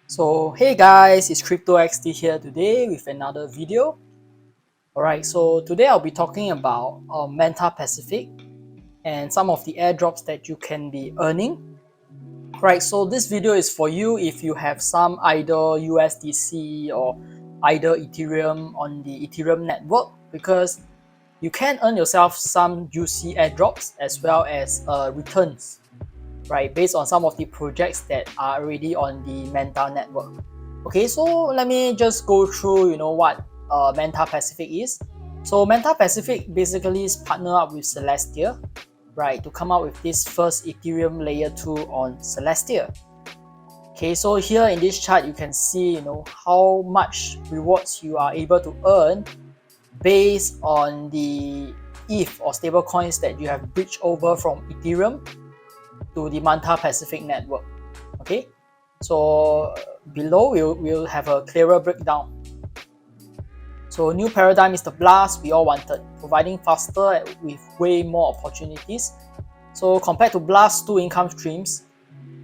So hey guys, it's CryptoXT here today with another video. Alright, so today I'll be talking about MANTA Pacific and some of the airdrops that you can be earning. Right, so this video is for you if you have some IDLE USDC or IDLE Ethereum on the Ethereum network, because you can earn yourself some juicy airdrops as well as returns, right, based on some of the projects that are already on the MANTA network. Okay, so let me just go through, what MANTA Pacific is. So MANTA Pacific basically is partner up with Celestia, right, to come out with this first Ethereum layer 2 on Celestia. Okay, so here in this chart, you can see, how much rewards you are able to earn based on the ETH or stable coins that you have bridged over from Ethereum to the MANTA Pacific network. Okay, so below we'll have a clearer breakdown. So new paradigm is the blast we all wanted, providing faster with way more opportunities. So compared to blast 2 income streams,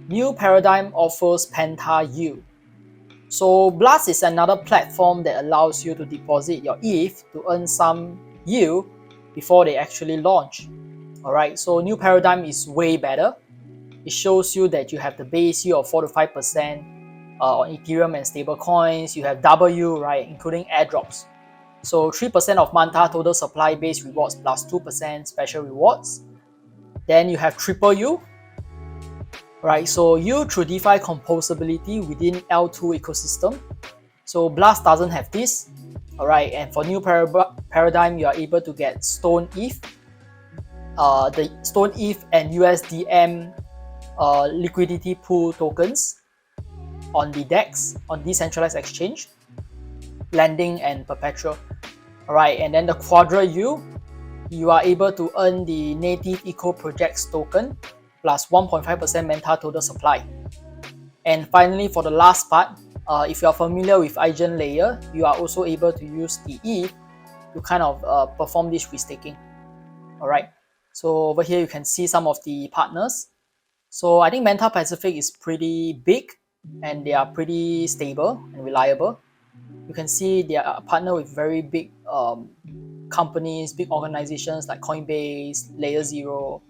new paradigm offers Penta yield. So blast is another platform that allows you to deposit your ETH to earn some yield before they actually launch. Alright, so new paradigm is way better. It shows you that you have the base yield of 4 to 5% on Ethereum and stable coins. You have W, right, including airdrops. So 3% of MANTA total supply base rewards plus 2% special rewards. Then you have triple U, right? So U through DeFi composability within L2 ecosystem. So Blast doesn't have this, alright. And for new paradigm, you are able to get Stone ETH, the Stone ETH and USDM liquidity pool tokens on the DEX, on decentralized exchange, lending and perpetual. Alright, and then the Quadra U, you are able to earn the native eco projects token plus 1.5% MANTA total supply. And finally, for the last part, if you are familiar with IDLE layer, you are also able to use the ETH to kind of perform this restaking. Alright, so over here you can see some of the partners. So I think MANTA Pacific is pretty big and they are pretty stable and reliable. You can see they are partnered with very big companies, big organizations like Coinbase, Layer 0,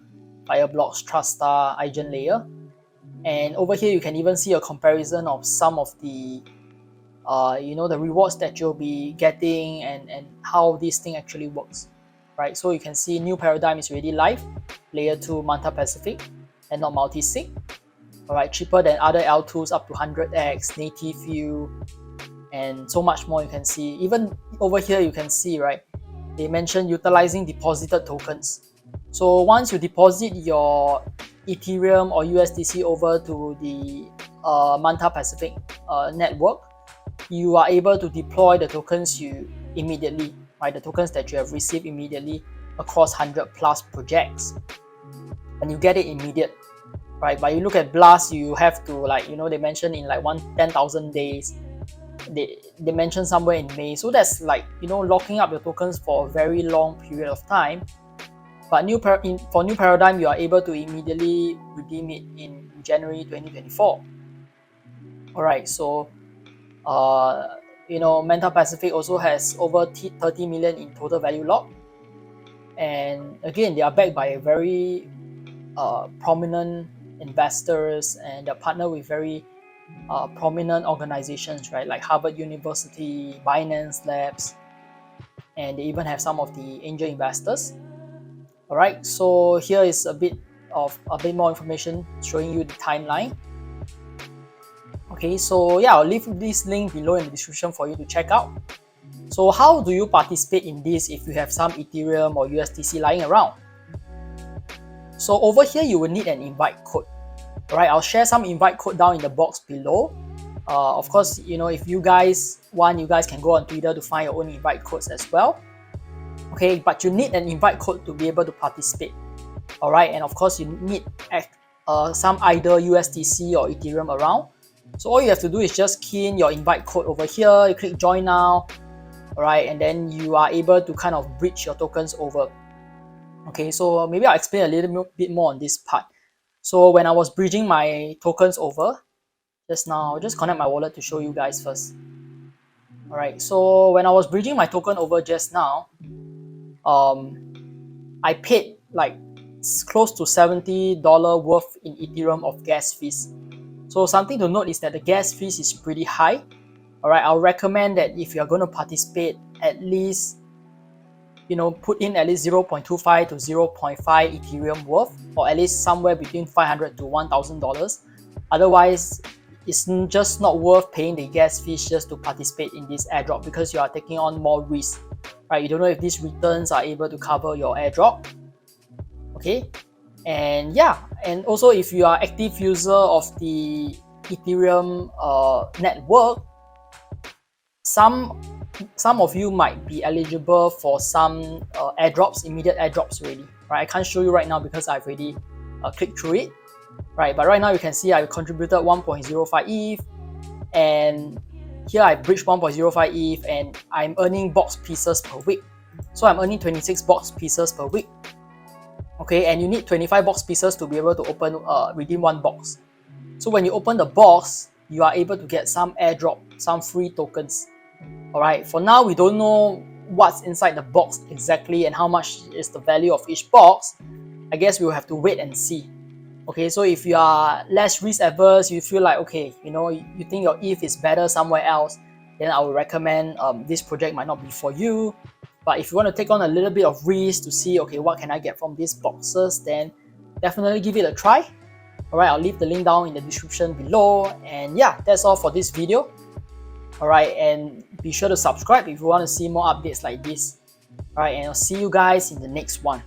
Fireblocks, Trustar, IDLE layer. And over here you can even see a comparison of some of the the rewards that you'll be getting and how this thing actually works. Right, so you can see new paradigm is already live, layer 2 MANTA Pacific and not multi-sig. Alright, cheaper than other L2s up to 100x, native view, and so much more you can see. Even over here you can see, right, they mentioned utilizing deposited tokens. So once you deposit your Ethereum or USDC over to the MANTA Pacific network, you are able to deploy the tokens immediately, right, the tokens that you have received immediately across 100 plus projects, and you get it immediate, right? But you look at Blast, you have to, like, they mentioned in like 10,000 days. They mentioned somewhere in May, so that's like, locking up your tokens for a very long period of time. But for new paradigm, you are able to immediately redeem it in January 2024. Alright, so MANTA Pacific also has over 30 million in total value locked, and again they are backed by a very prominent investors, and they're partnered with very prominent organizations, right, like Harvard University, Binance Labs, and they even have some of the angel investors. Alright, so here is a bit more information showing you the timeline. Okay, so yeah, I'll leave this link below in the description for you to check out. So how do you participate in this if you have some Ethereum or USDC lying around? So over here you will need an invite code. Alright, I'll share some invite code down in the box below. Of course, if you guys want, you guys can go on Twitter to find your own invite codes as well. Okay, but you need an invite code to be able to participate. Alright, and of course you need some either USDC or Ethereum around. So all you have to do is just key in your invite code over here, you click join now, alright, and then you are able to kind of bridge your tokens over. Okay, so maybe I'll explain a little bit more on this part. So when I was bridging my tokens over, just now. I'll just connect my wallet to show you guys first. Alright, so when I was bridging my token over just now, I paid like close to $70 worth in Ethereum of gas fees. So something to note is that the gas fees is pretty high. Alright, I'll recommend that if you're going to participate, at least, you know, put in at least 0.25 to 0.5 Ethereum worth, or at least somewhere between $500 to $1,000. Otherwise, it's just not worth paying the gas fees just to participate in this airdrop, because you are taking on more risk, right? You don't know if these returns are able to cover your airdrop. Okay, and yeah, and also if you are active user of the Ethereum network, some of you might be eligible for some airdrops, immediate airdrops already, right? I can't show you right now because I've already clicked through it, right? But right now you can see I contributed 1.05 ETH, and here I bridged 1.05 ETH, and I'm earning box pieces per week. So I'm earning 26 box pieces per week. Okay, and you need 25 box pieces to be able to open redeem one box. So when you open the box, you are able to get some airdrop, some free tokens. Alright, for now we don't know what's inside the box exactly and how much is the value of each box. I guess we will have to wait and see. Okay, so if you are less risk averse, you feel like, okay, you know, you think your ETH is better somewhere else, then I would recommend this project might not be for you. But if you want to take on a little bit of risk to see, okay, what can I get from these boxes, then definitely give it a try. Alright, I'll leave the link down in the description below. And yeah, that's all for this video. Alright, and be sure to subscribe if you want to see more updates like this. Alright, and I'll see you guys in the next one.